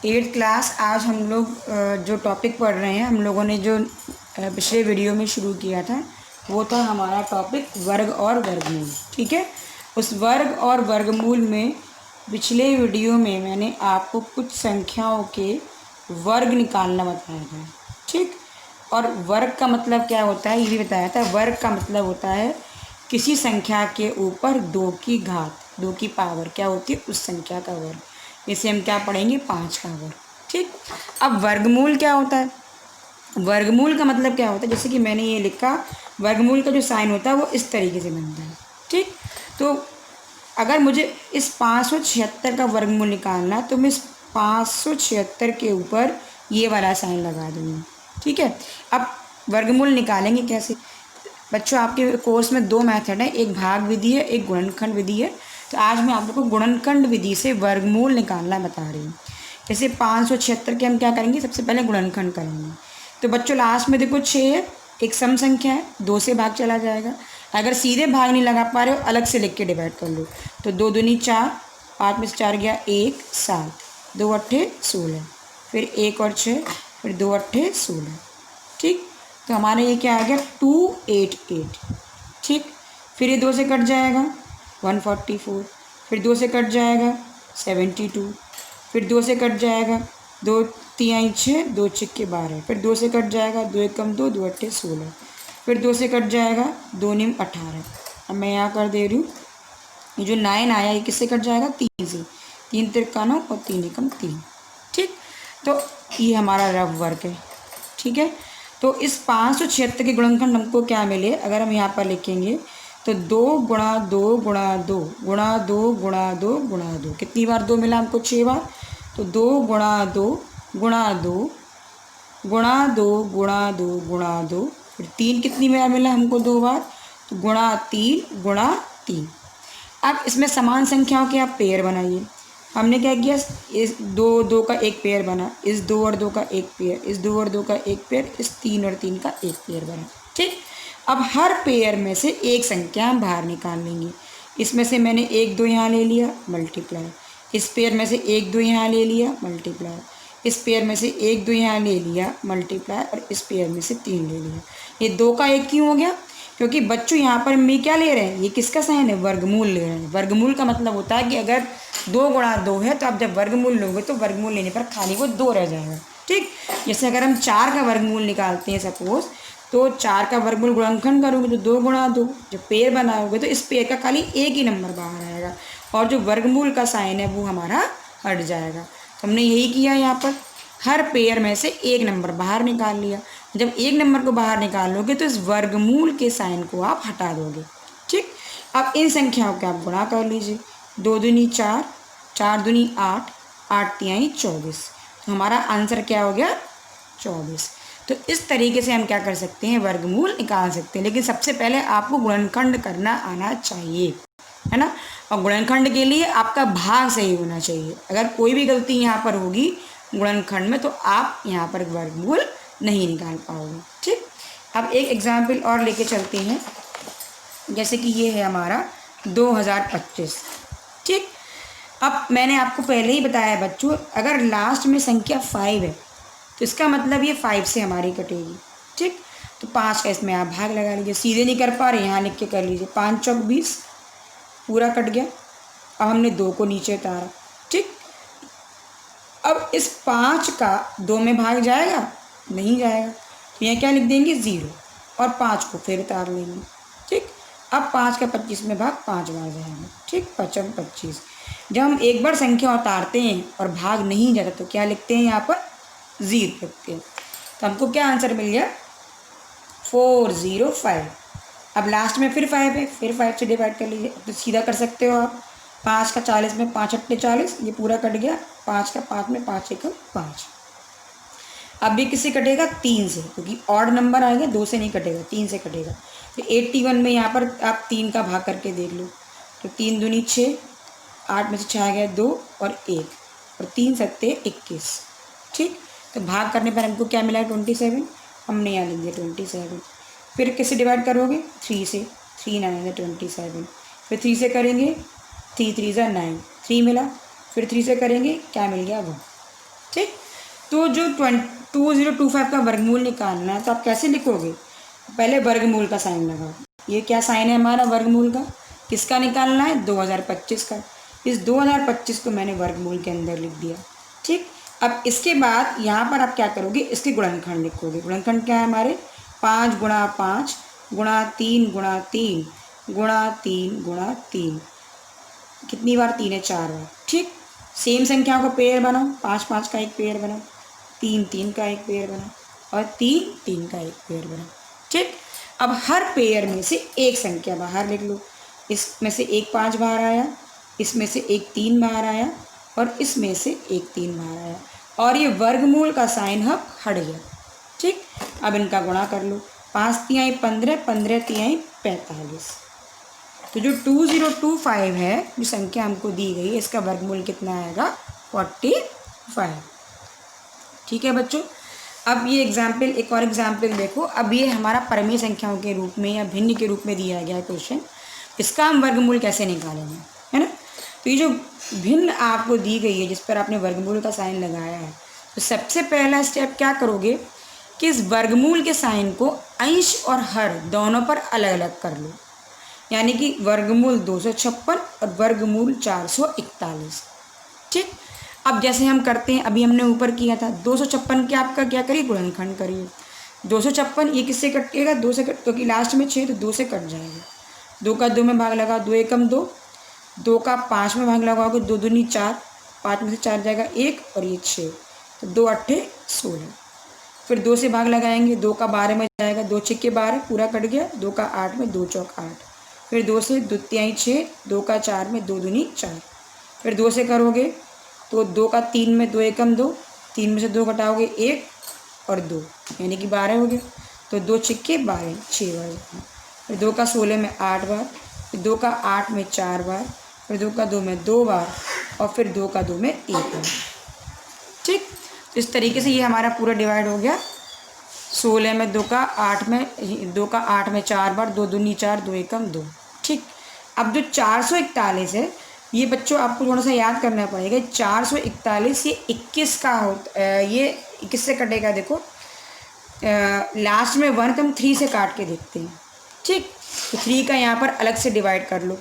Eighth class. आज हम लोग जो टॉपिक पढ़ रहे हैं, हम लोगों ने जो पिछले वीडियो में शुरू किया था वो था हमारा टॉपिक वर्ग और वर्गमूल। ठीक है, उस वर्ग और वर्गमूल में पिछले वीडियो में मैंने आपको कुछ संख्याओं के वर्ग निकालना बताया था। ठीक, और वर्ग का मतलब क्या होता है ये भी बताया था। वर्ग का मतलब होता है किसी संख्या के ऊपर 2 की घात, 2 की पावर क्या होती है उस संख्या का वर्ग। इसे हम क्या पढ़ेंगे, 5 का वर्ग। ठीक, अब वर्गमूल क्या होता है? वर्गमूल का मतलब क्या होता है, जैसे कि मैंने ये लिखा, वर्गमूल का जो साइन होता है वो इस तरीके से बनता है। ठीक, तो अगर मुझे इस 576 का वर्गमूल निकालना है तो मैं इस 576 के ऊपर ये वाला साइन लगा दूँगी। ठीक है, अब वर्गमूल निकालेंगे कैसे? बच्चों, आपके कोर्स में 2 मेथड है, एक भाग विधि है, एक गुणनखंड विधि है। तो आज मैं आप लोग को गुणनखंड विधि से वर्गमूल निकालना बता रही हूँ। जैसे 576 के हम क्या करेंगे, सबसे पहले गुणनखंड करेंगे। तो बच्चों लास्ट में देखो 6 है, एक सम संख्या है, 2 से भाग चला जाएगा। अगर सीधे भाग नहीं लगा पा रहे हो, अलग से लिख के डिवाइड कर लो। तो 2 दूनी 4, 5 में से 4 गया 1, 7, 2 अट्ठे 16, फिर 1 और 6, फिर 2 अट्ठे 16। ठीक, तो हमारे ये क्या आ गया, 288। ठीक, फिर ये 2 से कट जाएगा 144, फिर 2 से कट जाएगा 72, फिर 2 से कट जाएगा 2 3 6, 2 6 12, फिर 2 से कट जाएगा 2 1 कम 2, 2 अट्ठे 16, फिर 2 से कट जाएगा 2 9 18। अब मैं यहाँ कर दे रही हूँ, ये जो 9 आया ये किससे कट जाएगा, 3 से, 3 तिरका 9 और 3 एकम 3। ठीक, तो ये हमारा रफ वर्ग है। ठीक है, तो इस 576 के गुणनखंड हमको क्या मिले, अगर हम यहाँ पर लिखेंगे तो 2 गुणा 2 गुणा 2 गुणा 2 गुणा 2 गुणा 2, कितनी बार 2 मिला हमको, 6 बार। तो 2 गुणा 2 गुणा 2 गुणा 2 गुणा 2 गुणा 2, फिर 3 कितनी बार मिला हमको, 2 बार। तो गुणा 3 गुणा 3। अब इसमें समान संख्याओं के आप पेयर बनाइए। हमने क्या किया, इस 2 2 का एक पेयर बना, इस 2 और 2 का एक पेयर, इस 2 और 2 का एक पेयर, इस 3 और 3 का एक पेयर बना। ठीक, अब हर पेयर में से एक संख्या हम बाहर निकाल लेंगे। इसमें से मैंने 1 2 यहाँ ले लिया, मल्टीप्लाई। इस पेयर में से 1 2 यहाँ ले लिया, मल्टीप्लाई। इस पेयर में से 1 2 यहाँ ले लिया, मल्टीप्लाई। और इस पेयर में से 3 ले लिया। ये 2 का 1 क्यों हो गया, क्योंकि बच्चों यहाँ पर मैं क्या ले रहे हैं, ये किसका साइन है, वर्गमूल ले रहे हैं। वर्गमूल का मतलब होता है कि अगर 2 गुणा 2 है तो आप जब वर्गमूल लोगे तो वर्गमूल लेने पर खाली वो 2 रह जाएगा। ठीक, जैसे अगर हम 4 का वर्गमूल निकालते हैं सपोज, तो 4 का वर्गमूल गुणनखंड करोगे तो 2 गुणा 2, जब पेयर बनाओगे तो इस पेयर का खाली एक ही नंबर बाहर आएगा और जो वर्गमूल का साइन है वो हमारा हट जाएगा। तो हमने यही किया, यहाँ पर हर पेयर में से एक नंबर बाहर निकाल लिया। जब एक नंबर को बाहर निकाल लोगे तो इस वर्गमूल के साइन को आप हटा दोगे। ठीक, अब इन संख्याओं के आप गुणा कर लीजिए। 2 दूनी 4, 4 दूनी 8, 8 तिहाई 24। तो हमारा आंसर क्या हो गया, 24। तो इस तरीके से हम क्या कर सकते हैं, वर्गमूल निकाल सकते हैं। लेकिन सबसे पहले आपको गुणनखंड करना आना चाहिए, है ना। और गुणनखंड के लिए आपका भाग सही होना चाहिए। अगर कोई भी गलती यहाँ पर होगी गुणनखंड में तो आप यहाँ पर वर्गमूल नहीं निकाल पाओगे। ठीक, अब एक एग्जाम्पल और लेके चलते हैं। जैसे कि ये है हमारा 2025। ठीक, अब मैंने आपको पहले ही बताया बच्चों, अगर लास्ट में संख्या 5 है तो इसका मतलब ये 5 से हमारी कटेगी। ठीक, तो 5 का इसमें आप भाग लगा लीजिए। सीधे नहीं कर पा रहे, यहाँ लिख के कर लीजिए। 5 चौक 20, पूरा कट गया। अब हमने 2 को नीचे उतारा। ठीक, अब इस 5 का 2 में भाग जाएगा, नहीं जाएगा, तो यहाँ क्या लिख देंगे, 0, और 5 को फिर उतार लेंगे। ठीक, अब 5 का 25 में भाग 5 बार जाएगा। ठीक, 5 25। जब हम एक बार संख्या उतारते हैं और भाग नहीं जाता तो क्या लिखते हैं, यहाँ पर 0 लिखते हैं। तो हमको क्या आंसर मिल गया, 405। अब लास्ट में फिर 5 है, फिर 5 से डिवाइड कर लीजिए। तो सीधा कर सकते हो आप, 5 का 40 में 5 अट्ठे 40, ये पूरा कट गया। 5 का 5 में 5 एकम 5। अब भी किससे कटेगा, 3 से, क्योंकि ऑड नंबर आएगा, 2 से नहीं कटेगा, 3 से कटेगा। तो 81 में यहाँ पर आप 3 का भाग करके देख लो। तो 3 दूनी 6, 8 में से 6 आ गया 2 और 1, और 3 सत्ते 21। ठीक, तो भाग करने पर हमको क्या मिला, 27। हमने यहाँ लिख दिया 27। फिर किससे डिवाइड करोगे, 3 से। 3 9 27। फिर 3 से करेंगे, 3 3 9, 3 मिला। फिर 3 से करेंगे, क्या मिल गया, 1। ठीक। तो जो 2025 का वर्गमूल निकालना है तो आप कैसे लिखोगे, पहले वर्गमूल का साइन लगाओ। ये क्या साइन है हमारा वर्गमूल का, किसका निकालना है, 2025 का। इस 2025 को मैंने वर्गमूल के अंदर लिख दिया। ठीक। अब इसके बाद यहाँ पर आप क्या करोगे, इसके गुणनखंड लिखोगे। गुणनखंड क्या है हमारे, 5 गुणा 5 गुणा 3 गुणा 3 गुणा 3 गुणा 3। कितनी बार, 3 है 4 बार। ठीक। सेम संख्याओं का पेयर बनाओ, 5 5 का एक पेयर बनाओ, 3 3 का एक पेयर बनाओ और 3 3 का एक पेयर बनाओ। ठीक। अब हर पेयर में से एक संख्या बाहर लिख लो। इसमें से एक 5 बाहर आया, इसमें से एक 3 बाहर आया और इसमें से एक 3 बाहर आया और ये वर्गमूल का साइन अब हट गया। ठीक। अब इनका गुणा कर लो, 5 तिहाई 15, 15 तिहाई 45। तो जो 2025 है, जो संख्या हमको दी गई है, इसका वर्गमूल कितना आएगा, 45। ठीक है बच्चों। अब ये एग्जाम्पल, एक और एग्जाम्पल देखो। अब ये हमारा परमेय संख्याओं के रूप में या भिन्न के रूप में दिया गया है क्वेश्चन। इसका हम वर्गमूल कैसे निकालेंगे, है ना। तो ये जो भिन्न आपको दी गई है, जिस पर आपने वर्गमूल का साइन लगाया है, तो सबसे पहला स्टेप क्या करोगे कि इस वर्गमूल के साइन को अंश और हर दोनों पर अलग अलग कर लो। यानी कि वर्गमूल 256 और वर्गमूल 441। ठीक। अब जैसे हम करते हैं, अभी हमने ऊपर किया था, 256 के आपका क्या करिए, गुणनखंड करिए। 256 ये किससे कटेगा, 2 से कट, क्योंकि लास्ट में 6 तो 2 से कट जाएगा। 2 का 2 में भाग लगा, 2 एकम 2, 2 का 5 में भाग लगाओगे, 2 दूनी 4, 5 में से 4 जाएगा 1 और ये 6, तो 2 अट्ठे 16। फिर 2 से भाग लगाएंगे, 2 का 12 में जाएगा, 2 6 के 12 पूरा कट गया, 2 का 8 में, 2 चौक 8। फिर 2 से 2 तिहाई 6, 2 का 4 में, 2 दूनी 4। फिर 2 से करोगे तो 2 का 3 में, 2 एकम 2, 3 में से 2 घटाओगे 1 और 2, यानी कि 12 हो गया। तो 2 छिक्के 12, 6 बार। फिर 2 का 16 में 8 बार, फिर 2 का 8 में 4 बार, फिर 2 का 2 में 2 बार और फिर 2 का 2 में 1 बार। ठीक। तो इस तरीके से ये हमारा पूरा डिवाइड हो गया। 16 में 2 का 8 में, 2 का 8 में 4 बार, 2 दूनी 4, 2 एकम 2। ठीक। अब जो 441 है, ये बच्चों आपको थोड़ा सा याद करना पड़ेगा। 441 ये 21 का होता, ये 21 से कटेगा। देखो लास्ट में 1 तो हम 3 से काट के देखते हैं। ठीक। तो 3 का यहाँ पर अलग से डिवाइड कर लो।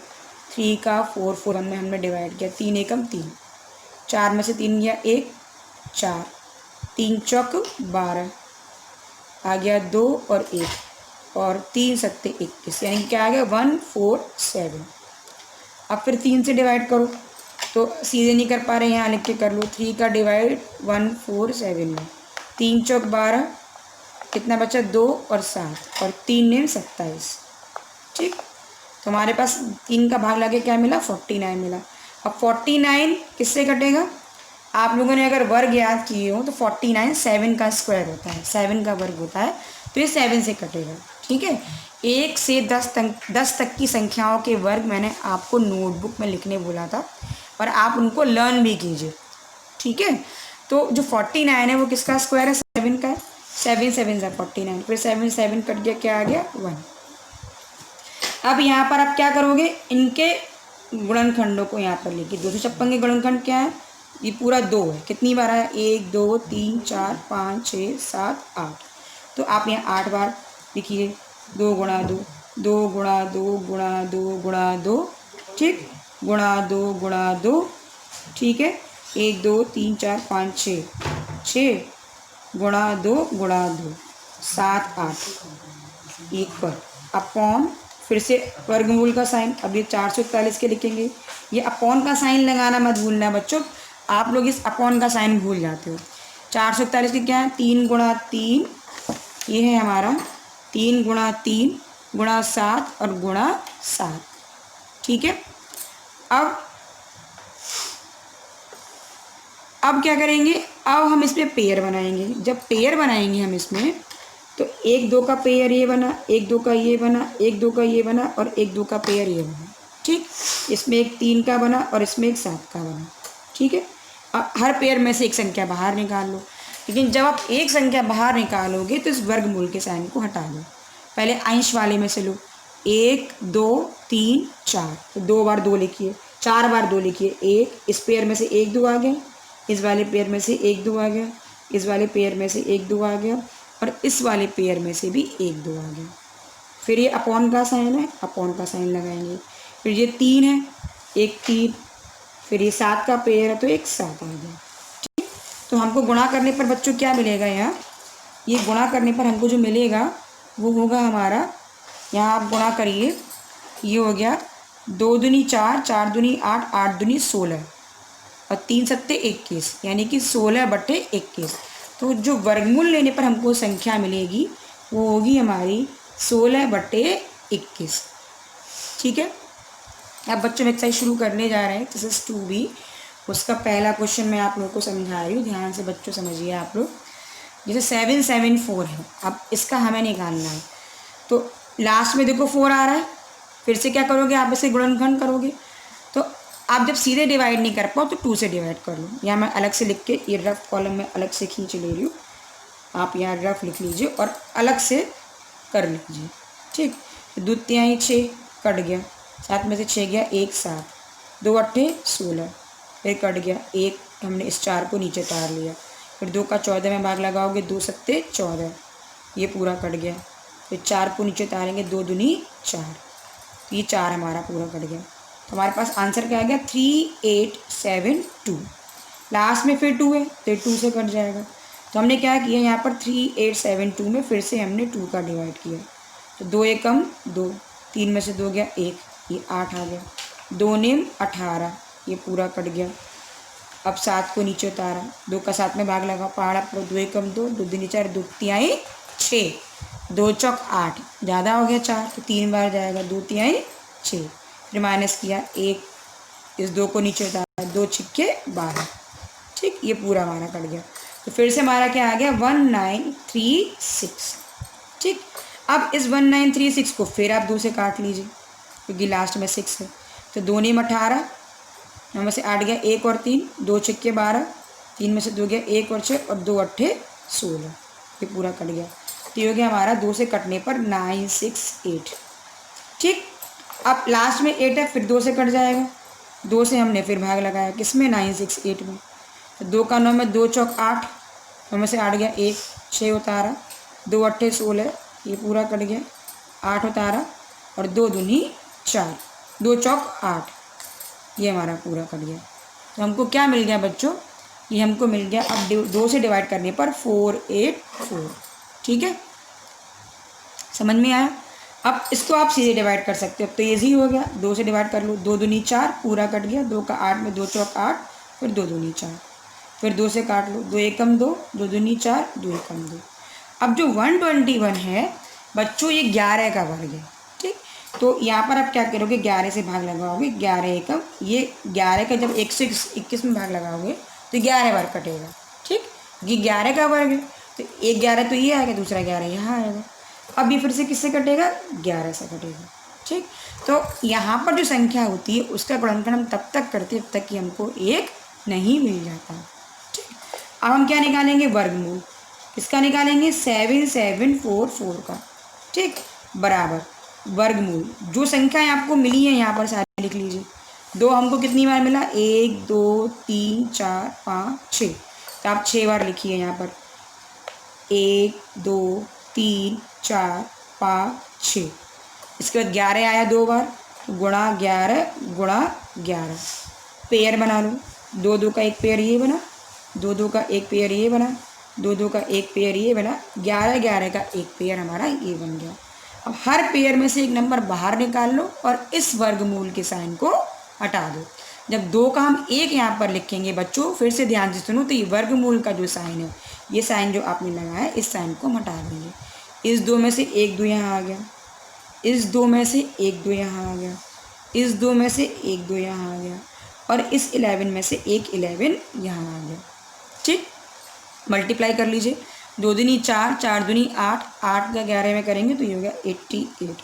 3 का 4 4 में हमने डिवाइड किया, 3 एकम 3, 4 में से 3 गया 1, 4, 3 चौक 12, आ गया 2 और 1 और 3 सत्ते 21, यानी क्या आ गया 147। अब फिर 3 से डिवाइड करो, तो सीधे नहीं कर पा रहे, यहाँ लिख के कर लो। 3 का डिवाइड 147 में, 3 चौक 12, कितना बचा 2 और 7 और 3 ने 27। ठीक। तो हमारे पास 3 का भाग लगे क्या मिला, 49 मिला। अब 49 किससे कटेगा, आप लोगों ने अगर वर्ग याद किए हो तो 49 7 का स्क्वायर होता है, 7 का वर्ग होता है, तो ये 7 से कटेगा। ठीक है। 1 से 10 तक की संख्याओं के वर्ग मैंने आपको नोटबुक में लिखने बोला था और आप उनको लर्न भी कीजिए। ठीक है। तो जो 49 है वो किसका स्क्वायर है, 7 का है। 7 7 सा 49, फिर 7 7 कट गया, क्या आ गया 1। अब यहाँ पर आप क्या करोगे, इनके गुणनखंडों को यहाँ पर लिखिए। 256 के गुणनखंड क्या है, ये पूरा 2 है। कितनी बार आया, 1 2 3 4 5 6 7 8, तो आप यहाँ 8 बार लिखिए। 2 गुणा 2, 2 गुणा 2 गुणा 2 गुणा 2। ठीक। गुणा 2 गुणा 2। ठीक है। 1 2 3 4 5 6, 6 गुणा 2 गुणा 2, 7 8, 1 पर अपॉन, फिर से वर्गमूल का साइन। अब ये 441 के लिखेंगे, ये अपॉन का साइन लगाना मत भूलना बच्चों, आप लोग इस अपॉन का साइन भूल जाते हो। 441 के क्या है, 3 गुणा 3, ये है हमारा 3 गुणा 3 गुणा 7 और गुणा 7। ठीक है। अब क्या करेंगे, अब हम इसमें पेयर बनाएंगे। जब पेयर बनाएंगे हम इसमें, तो 1 2 का पेयर ये बना, 1 2 का ये बना, 1 2 का ये बना और 1 2 का पेयर ये बना। ठीक। इसमें एक 3 का बना और इसमें एक 7 का बना। ठीक है। अब हर पेयर में से एक संख्या बाहर निकाल लो, लेकिन जब आप एक संख्या बाहर निकालोगे तो इस वर्गमूल के साइन को हटा दो। पहले अंश वाले में से लो, 1 2 3 4, तो 2 बार 2 लिखिए, 4 बार 2 लिखिए। 1, इस पेयर में से 1 2 आ गए, इस वाले पेयर में से 1 2 आ गया, इस वाले पेयर में से 1 2 आ गया, और इस वाले पेयर में से भी 1 2 आ गया। फिर ये अपॉन का साइन है, अपॉन का साइन लगाएंगे। फिर ये 3 है, 1 3, फिर ये 7 का पेयर है तो 1 7 आ गया। ठीक, तो हमको गुणा करने पर बच्चों क्या मिलेगा यहाँ, ये गुणा करने पर हमको जो मिलेगा वो होगा हमारा, यहाँ आप गुणा करिए, ये हो गया 2 दूनी 4, 4 दूनी 8, 8 दूनी 16 और 3 सत्ते 21, यानी कि 16/21। तो जो वर्गमूल लेने पर हमको संख्या मिलेगी वो होगी हमारी 16/21। ठीक है, अब बच्चों में एक्सरसाइज शुरू करने जा रहे हैं, एक्सरसाइज 2B। उसका पहला क्वेश्चन मैं आप लोगों को समझा रही हूँ, ध्यान से बच्चों समझिए आप लोग। जैसे 7 7 4 है, अब इसका हमें निकालना है। तो लास्ट में देखो 4 आ रहा है, फिर से क्या करोगे आप, इसे गुणनखंड करोगे। तो आप जब सीधे डिवाइड नहीं कर पाओ तो 2 से डिवाइड कर लो। यहाँ मैं अलग से लिख के ये रफ कॉलम में अलग से खींच ले रही हूँ, आप यहाँ रफ लिख लीजिए और अलग से कर लीजिए। ठीक, 2 तिहाई 6 कट गया, 7 में से 6 गया 1 7, 2 8 16, फिर कट गया 1, हमने इस 4 को नीचे उतार लिया। फिर 2 का 14 में भाग लगाओगे, 2 सत्ते 14, ये पूरा कट गया। फिर 4 को नीचे उतारेंगे, 2 दूनी 4, ये 4 हमारा पूरा कट गया। तो हमारे पास आंसर क्या आ गया, 3872। लास्ट में फिर 2 है तो 2 से कट जाएगा। तो हमने क्या किया यहाँ पर 3872 में फिर से हमने 2 का डिवाइड किया। तो 2 एकम 2, 3 में से 2 गया 1, ये 8 आ गया। 2 नेम 18, ये पूरा कट गया। अब 7 को नीचे उतारा, 2 का 7 में भाग लगा, पहाड़ा पर 2 एकम 2, 2 दूनी 4, 2 तिहाई 6, 2 चौक 8, ज़्यादा हो गया 4 तो 3 बार जाएगा, 2 तिहाई 6, फिर माइनस किया 1, इस 2 को नीचे उतारा, 2 छिक्के 12। ठीक, ये पूरा हमारा कट गया। तो फिर से हमारा क्या आ गया, 1936। ठीक, अब इस 1936 को फिर आप 2 से काट लीजिए क्योंकि लास्ट में 6 है। तो 2 नेम 18, नंबर से 8 गया 1 और 3, 2 छिक्के 12, 3 में से 2 गया 1 और 6 और 2 8 16, ये पूरा कट गया। तो ये हो गया हमारा 2 से कटने पर 968। ठीक, अब लास्ट में 8 है, फिर 2 से कट जाएगा, 2 से हमने फिर भाग लगाया किसमें, 968 में। तो 2 का 9 में 2 चौक 8, 9 में से 8 गया 1, 6 उतारा, 2 8 16, ये पूरा कट गया, 8 उतारा और 2 दूनी 4, 2 चौक 8, ये हमारा पूरा कट गया। तो हमको क्या मिल गया बच्चों, ये हमको मिल गया, अब 2 से डिवाइड करने पर 484। ठीक है, समझ में आया। अब इसको आप सीधे डिवाइड कर सकते हो, तो ईजी हो गया, 2 से डिवाइड कर लो, 2 दूनी 4 पूरा कट गया, 2 का 8 में 2 चौक 8, फिर 2 दूनी 4, फिर 2 से काट लो, 2 एकम 2, 2 दूनी 4, 2 एकम 2। अब जो 121 है बच्चों, ये 11 का वर्ग है। ठीक, तो यहाँ पर आप क्या करोगे, 11 से भाग लगाओगे, 11 एकम, ये 11 का जब 121 में भाग लगाओगे तो 11 बार कटेगा। ठीक, ये 11 का वर्ग है तो एक 11 तो ये आएगा, दूसरा 11 यहाँ आएगा। अब ये फिर से किससे कटेगा, 11 से कटेगा। ठीक, तो यहाँ पर जो संख्या होती है उसका गुणनखंड हम तब तक करते हैं जब तक कि हमको 1 नहीं मिल जाता। ठीक, अब हम क्या निकालेंगे, वर्गमूल। किसका निकालेंगे, 7744 का। ठीक, बराबर वर्गमूल, जो संख्याएं आपको मिली हैं यहाँ पर सारी लिख लीजिए। 2 हमको कितनी बार मिला, 1 2 3 4 5 6, तो आप 6 बार लिखिए यहाँ पर, 1 2 3 4 5 6। इसके बाद 11 आया 2 बार, गुणा 11 गुणा 11, पेयर बना लो, 2 2 का एक पेयर ये बना, 2 2 का एक पेयर ये बना, 2 2 का एक पेयर ये बना, 11 11 का एक पेयर हमारा ये बन गया। अब हर पेयर में से एक नंबर बाहर निकाल लो और इस वर्गमूल के साइन को हटा दो। जब 2 का हम 1 यहाँ पर लिखेंगे बच्चों, फिर से ध्यान से सुनो, तो ये वर्गमूल का जो साइन है, ये साइन जो आपने लगाया है, इस साइन को हम हटा देंगे। इस 2 में से 1 2 यहाँ आ गया, इस 2 में से 1 2 यहाँ आ गया, इस 2 में से 1 2 यहाँ आ गया और इस 11 में से एक 11 यहाँ आ गया। ठीक, मल्टीप्लाई कर लीजिए, 2 दूनी 4, 4 दूनी 8, 8 का 11 में करेंगे तो ये हो गया 88।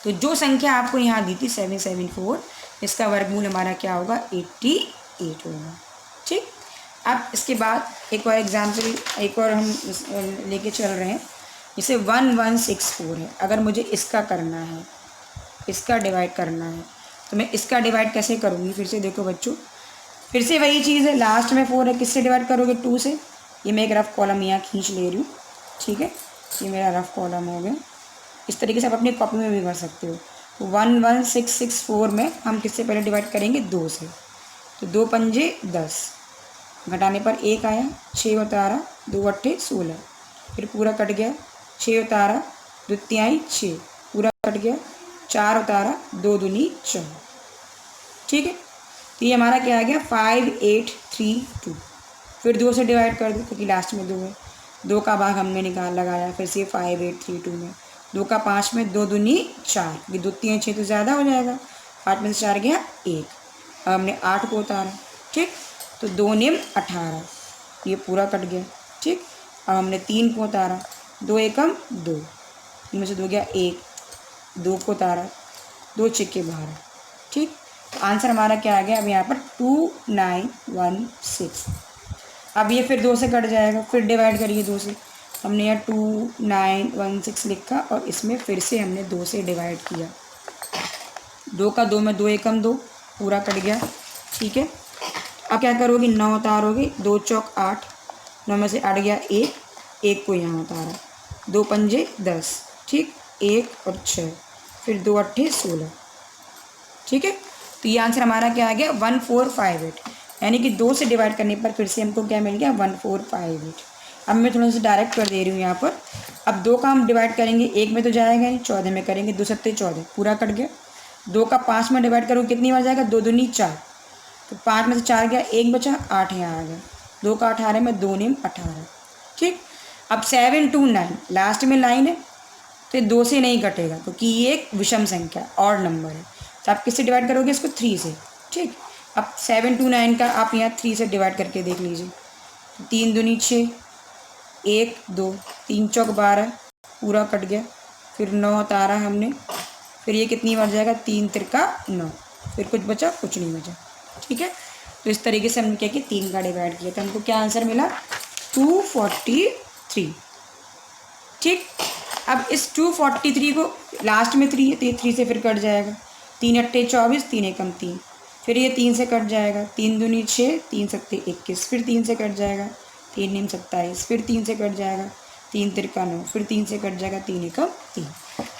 तो जो संख्या आपको यहाँ दी थी 774, इसका वर्गमूल हमारा क्या होगा, 88 होगा। ठीक, अब इसके बाद एक और एग्जाम्पल, एक और हम लेके चल रहे हैं। जैसे 1164 है, अगर मुझे इसका करना है, इसका डिवाइड करना है, तो मैं इसका डिवाइड कैसे करूँगी, फिर से देखो बच्चों, फिर से वही चीज़ है, लास्ट में 4 है, किससे डिवाइड करोगे? 2 से। ये मैं एक रफ कॉलम यहाँ खींच ले रही हूँ, ठीक है, ये मेरा रफ कॉलम हो गया। इस तरीके से आप अपनी कॉपी में भी कर सकते हो। 11664 में हम किससे पहले डिवाइड करेंगे? 2 से। तो 2 पंजे 10, घटाने पर 1 आया, 6 उतारा, 2 अट्ठे 16, फिर पूरा कट गया, 6 उतारा, 2 तिहाई 6, पूरा कट गया, 4 उतारा, 2 दूनी 4, ठीक है। तो ये हमारा क्या आ गया? 5832। फिर 2 से डिवाइड कर दो क्योंकि लास्ट में 2 है, 2 का भाग हमने लगाया, फिर से 5832 में 2 का 5 में, 2 दूनी 4, ये 2 3 6 तो ज़्यादा हो जाएगा, 8 में से 4 गया 1। अब हमने 8 को उतारा, ठीक, तो 2 निम 18, ये पूरा कट गया, ठीक। अब हमने 3 को उतारा, 2 एकम 2, इनमें से 2 गया 1, 2 को उतारा, 2 छिक्के 12, ठीक। तो आंसर हमारा क्या आ गया? अब यहाँ पर 2916। अब ये फिर 2 से कट जाएगा, फिर डिवाइड करिए 2 से। हमने यहाँ 2916 लिखा और इसमें फिर से हमने 2 से डिवाइड किया, 2 का 2 में 2 एकम 2, पूरा कट गया, ठीक है। अब क्या करोगे? 9 उतारोगे, 2 चौक 8, 9 में से 8 गया 1, 1 को यहाँ उतारा, 2 पंजे 10, ठीक, 1 और 6, फिर 2 अट्ठे 16, ठीक है। तो ये आंसर हमारा क्या आ गया? 1458, यानी कि 2 से डिवाइड करने पर फिर से हमको क्या मिल गया? 1458। अब मैं थोड़ा सा डायरेक्ट कर दे रही हूँ यहाँ पर। अब 2 का हम डिवाइड करेंगे, 1 में तो जाएगा नहीं, 14 में करेंगे, 2 सत्ते 14, पूरा कट गया। 2 का 5 में डिवाइड करूँ कितनी बार जाएगा? 2 दूनी 4, तो 5 में से 4 गया, 1 बचा, 8 यहाँ आ गया, 2 का 18 में 2 निम 18, ठीक। अब 729 लास्ट में लाइन है, तो 2 से नहीं कटेगा क्योंकि ये एक विषम संख्या और नंबर है, तो आप किससे डिवाइड करोगे? इसको 3 से, ठीक। अब 729 का आप यहाँ 3 से डिवाइड करके देख लीजिए, 3 दूनी 6, 1 2, 3 चौक 12, पूरा कट गया, फिर 9 उतारा हमने, फिर ये कितनी बार जाएगा? 3 तिरका 9, फिर कुछ बचा? कुछ नहीं बचा, ठीक है। तो इस तरीके से हमने क्या किया? 3 का डिवाइड किया, तो हमको क्या आंसर मिला? 243, ठीक। अब इस 243 को लास्ट में 3 है तो ये 3 से फिर कट जाएगा, 3 अट्ठे 24, 3 एकम 3, फिर ये 3 से कट जाएगा, 3 दूनी 6, 3 सत्ते 21, फिर 3 से कट जाएगा, 3 निम 27, फिर 3 से कट जाएगा, 3 तिरका 9, फिर 3 से कट जाएगा, 3 एकम 3।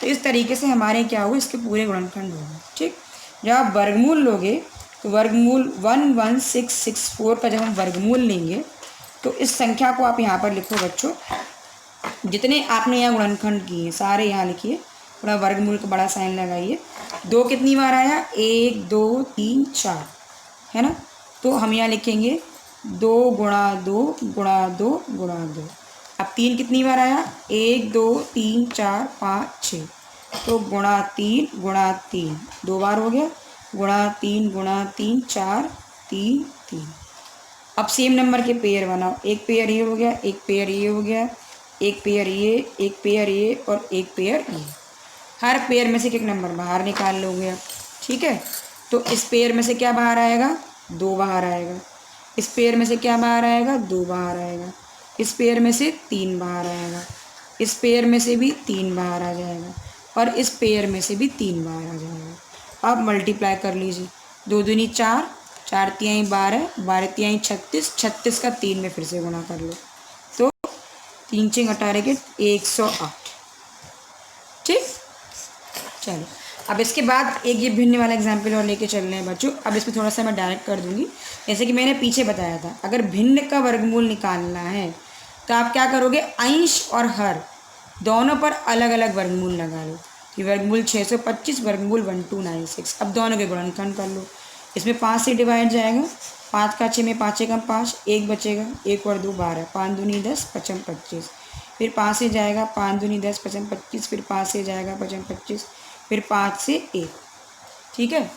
तो इस तरीके से हमारे क्या हुआ? इसके पूरे गुणनखंड होंगे, ठीक। जब आप वर्गमूल लोगे तो वर्गमूल 11664 का जब हम वर्गमूल लेंगे तो इस संख्या को आप यहाँ पर लिखो बच्चों, जितने आपने यहाँ गुणनखंड किए सारे यहाँ लिखिए, थोड़ा वर्गमूल का बड़ा साइन लगाइए। 2 कितनी बार आया? 1 2 3 4, है ना। तो हम यहाँ लिखेंगे 2 गुणा 2 गुणा 2 गुणा 2। अब 3 कितनी बार आया? 1 2 3 4 5 6, तो गुणा 3 गुणा 3 2 बार हो गया, गुणा 3 4 3 3। अब सेम नंबर के पेयर बनाओ, एक पेयर ये हो गया, एक पेयर ये हो गया, एक पेयर ये, एक पेयर ये और एक पेयर ये। हर पेयर में से एक नंबर बाहर निकाल लोगे आप, ठीक है। तो इस पेयर में से क्या बाहर आएगा? 2 बाहर आएगा। इस पेयर में से क्या बाहर आएगा? 2 बाहर आएगा। इस पेयर में से 3 बाहर आएगा। इस पेयर में से भी 3 बाहर आ जाएगा और इस पेयर में से भी 3 बाहर आ जाएगा। अब मल्टीप्लाई कर लीजिए, 2 दूनी 4, 4 तिहाई 12, 12 तिहाई 36, 36 का 3 में फिर से गुणा कर लो, तो 3 6 18 के 108, ठीक। चलो अब इसके बाद एक ये भिन्न वाला एग्जाम्पल और लेके चल रहे हैं बच्चों। अब इसमें थोड़ा सा मैं डायरेक्ट कर दूंगी, जैसे कि मैंने पीछे बताया था, अगर भिन्न का वर्गमूल निकालना है तो आप क्या करोगे? अंश और हर दोनों पर अलग अलग वर्गमूल लगा लो। कि वर्गमूल 625 वर्गमूल 1296। अब दोनों के गुणनखंड कर लो। इसमें 5 से डिवाइड जाएगा, 5 का 6 में 5 एकम 5, 1 बचेगा, 1 और 2 12, 5 दूनी 10 पचम 25, फिर 5 से जाएगा, 5 दूनी 10 पचम 25, फिर 5 से जाएगा पचम 25, फिर 5 से 1, ठीक है।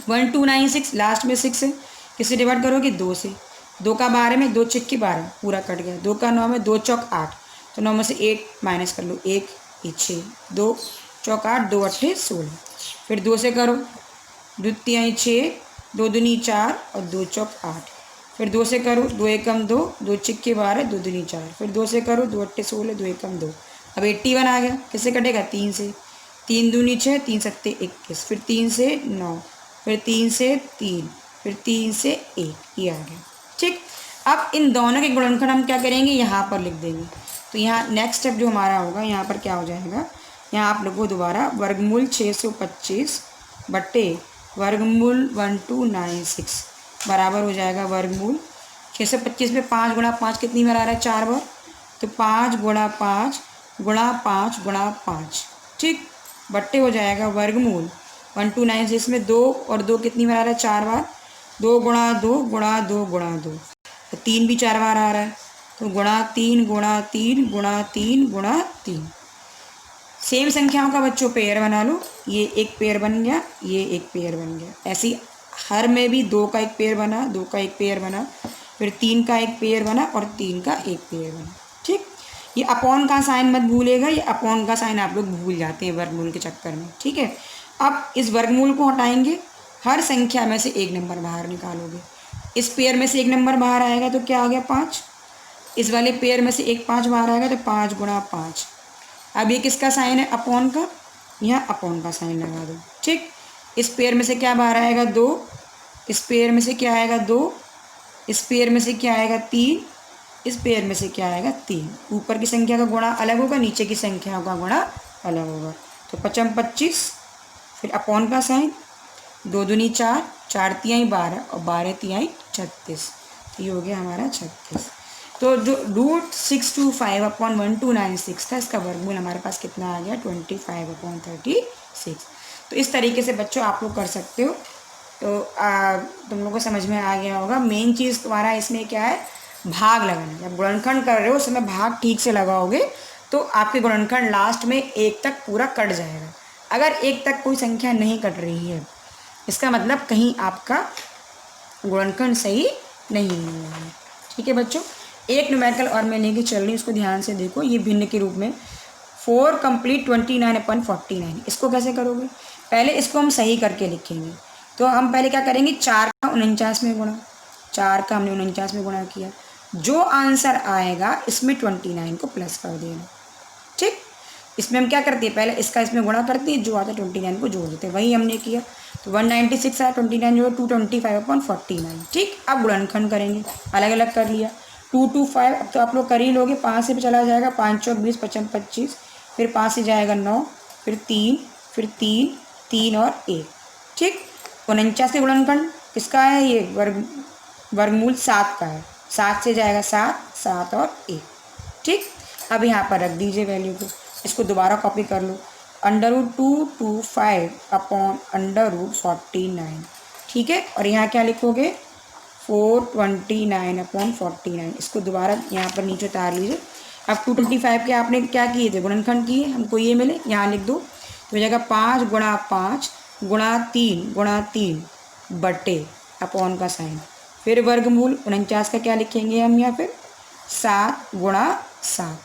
1296 लास्ट में 6 है, किससे डिवाइड करोगे? 2 से। 2 का 12 में 2 छिक्के 12, पूरा कट गया। 2 का 9 में 2 चौक 8, तो 9 में से 8 माइनस कर लो, 1 6, 2 चौक 8, 2 8 16, फिर 2 से करो, 2 तिहाई 6, 2 दूनी 4 और 2 चौक 8, फिर 2 से करो, 2 एकम 2, 2 छिक्के 12, 2 दूनी 4, फिर 2 से करो, 2 8 16, 2 एकम 2। अब 81 आ गया, किससे कटेगा? 3 से। 3 दूनी 6, 3 सत्ते 21, फिर 3 से 9, फिर 3 से 3, फिर 3 से 1, ये आ गया। ठीक, अब इन दोनों के गुणनखंड हम क्या करेंगे, यहाँ पर लिख देंगे। तो यहाँ नेक्स्ट स्टेप जो हमारा होगा, यहाँ पर क्या हो जाएगा, यहाँ आप लोगों को दोबारा वर्गमूल 625 बट्टे वर्गमूल 1296 बराबर हो जाएगा वर्गमूल 625 में 5 गुणा 5 कितनी बार आ रहा है, 4 बार। तो 5 गुणा 5 गुणा 5 गुणा 5, ठीक, बट्टे हो जाएगा वर्गमूल 1296 में 2 और 2 कितनी बार आ रहा है, 4 बार। 2 गुणा 2 गुणा 2 गुणा 2, तो 3 भी 4 बार आ रहा है। तो गुणा 3 गुणा 3 गुणा 3 गुणा 3। सेम संख्याओं का बच्चों पेयर बना लो, ये एक पेयर बन गया, ये एक पेयर बन गया। ऐसे ही हर में भी 2 का एक पेयर बना, 2 का एक पेयर बना, फिर 3 का एक पेयर बना और 3 का एक पेयर बना। ठीक, ये अपॉन का साइन मत भूलेगा, ये अपॉन का साइन आप लोग भूल जाते हैं वर्गमूल के चक्कर में। ठीक है, अब इस वर्गमूल को हटाएंगे, हर संख्या में से एक नंबर बाहर निकालोगे। इस पेयर में से एक नंबर बाहर आएगा तो क्या आ गया, 5। इस वाले पेयर में से एक 5 बाहर आएगा तो 5 गुणा 5। अब ये किसका साइन है, अपॉन का, यहाँ अपॉन का साइन लगा दो। ठीक, इस पेयर में से क्या बाहर आएगा, 2। इस पेयर में से क्या आएगा, 2। इस पेयर में से क्या आएगा, 3। इस पेयर में से क्या आएगा, 3। ऊपर की संख्या का गुणा अलग होगा, नीचे की संख्या का गुणा अलग होगा। तो 5 25, फिर अपॉन का साइन, 2 दूनी 4, 4 तिहाई 12 और 12 तिहाई 36। तो ये हो गया हमारा 36। तो जो √625/1296 था, इसका वर्गमूल हमारे पास कितना आ गया, 25/36। तो इस तरीके से बच्चों आप लोग कर सकते हो। तो तुम लोगों को समझ में आ गया होगा। मेन चीज़ तुम्हारा इसमें क्या है, भाग लगाना। जब गुणनखंड कर रहे हो उस समय भाग ठीक से लगाओगे तो आपके गुणनखंड लास्ट में 1 तक पूरा कट जाएगा। अगर 1 तक कोई संख्या नहीं कट रही है, इसका मतलब कहीं आपका गुणनखंड सही नहीं हुआ है। ठीक है बच्चों, एक न्यूमेरिकल और मैं लेके चल रही हूँ, इसको ध्यान से देखो। ये भिन्न के रूप में 4 कंप्लीट 29/49, इसको कैसे करोगे, पहले इसको हम सही करके लिखेंगे। तो हम पहले क्या करेंगे, 4 का 49 में गुणा, 4 का हमने 49 में गुणा किया, जो आंसर आएगा इसमें 29 को प्लस कर देना। ठीक, इसमें हम क्या करते हैं, पहले इसका इसमें गुणा करते हैं, जो आता है 29 को जोड़ देते हैं, वही हमने किया। तो 196 आया, 29 जो 225/49। ठीक, अब गुणनखंड करेंगे, अलग अलग कर लिया। 2 2 5, अब तो आप लोग कर ही लोगे, 5 से चला जाएगा, 5 चौक 20, 55 25, फिर 5 से जाएगा 9, फिर 3, फिर 3 3 और 1। ठीक, 49 के गुणनखंड किसका है, ये वर्गमूल 7 का है। 7 से जाएगा 7, 7 और 1। ठीक, अब यहाँ पर रख दीजिए वैल्यू को, इसको दोबारा कॉपी कर लो, √225/√49। ठीक है, और यहाँ क्या लिखोगे, 429/49। इसको दोबारा यहाँ पर नीचे उतार लीजिए। अब 225 के आपने क्या किए थे, गुणनखंड किए, हमको ये मिले, यहाँ लिख दो। तो हो जाएगा 5 गुणा 5 गुणा 3 गुणा 3 बटे अपॉन का साइन, फिर वर्गमूल 49 का क्या लिखेंगे हम यहाँ पे, 7 गुणा 7।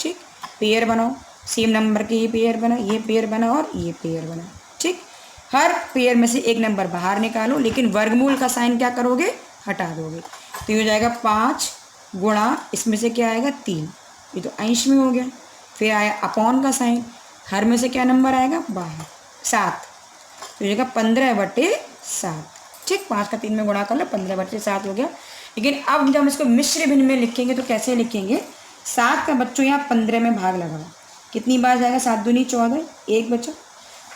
ठीक, पेयर बनाओ, सेम नंबर के ये पेयर बना, ये पेयर बना और ये पेयर बना। ठीक, हर पेयर में से एक नंबर बाहर निकालो, लेकिन वर्गमूल का साइन क्या करोगे, हटा दोगे। तो ये हो जाएगा 5 गुणा, इसमें से क्या आएगा, 3, ये तो अंश में हो गया। फिर आया अपॉन का साइन, हर में से क्या नंबर आएगा, बाहर, 7। तो ये हो जाएगा 15/7। ठीक, 5 का 3 में गुणा कर लो, 15/7 हो गया। लेकिन अब जब हम इसको मिश्र भिन्न में लिखेंगे तो कैसे लिखेंगे, 7 का बच्चों यहाँ 15 में भाग लगाओ, कितनी बार जाएगा, 7 दूनी 14, 1 बचा।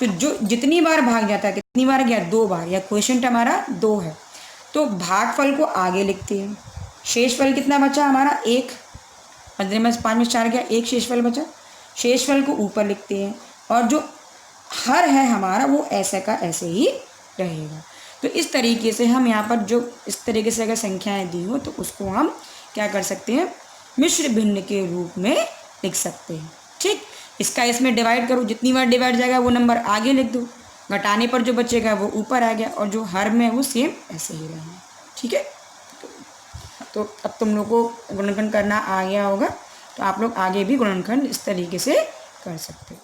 तो जो जितनी बार भाग जाता है, कितनी बार गया, 2 बार, या क्वेश्चन हमारा 2 है, तो भागफल को आगे लिखते हैं। शेषफल कितना बचा हमारा, 1। 15 में 5 में 4 गया, 1 शेषफल बचा, शेषफल को ऊपर लिखते हैं। और जो हर है हमारा वो ऐसे का ऐसे ही रहेगा। तो इस तरीके से हम यहाँ पर जो इस तरीके से अगर संख्याएं दी हो तो उसको हम क्या कर सकते हैं, मिश्र भिन्न के रूप में लिख सकते हैं। ठीक, इसका इसमें डिवाइड करो, जितनी बार डिवाइड जाएगा वो नंबर आगे लिख दो, घटाने पर जो बचेगा वो ऊपर आ गया, और जो हर में वो सेम ऐसे ही रहेगा। ठीक है, तो अब तुम लोग को गुणनखंड करना आ गया होगा, तो आप लोग आगे भी गुणनखंड इस तरीके से कर सकते हो।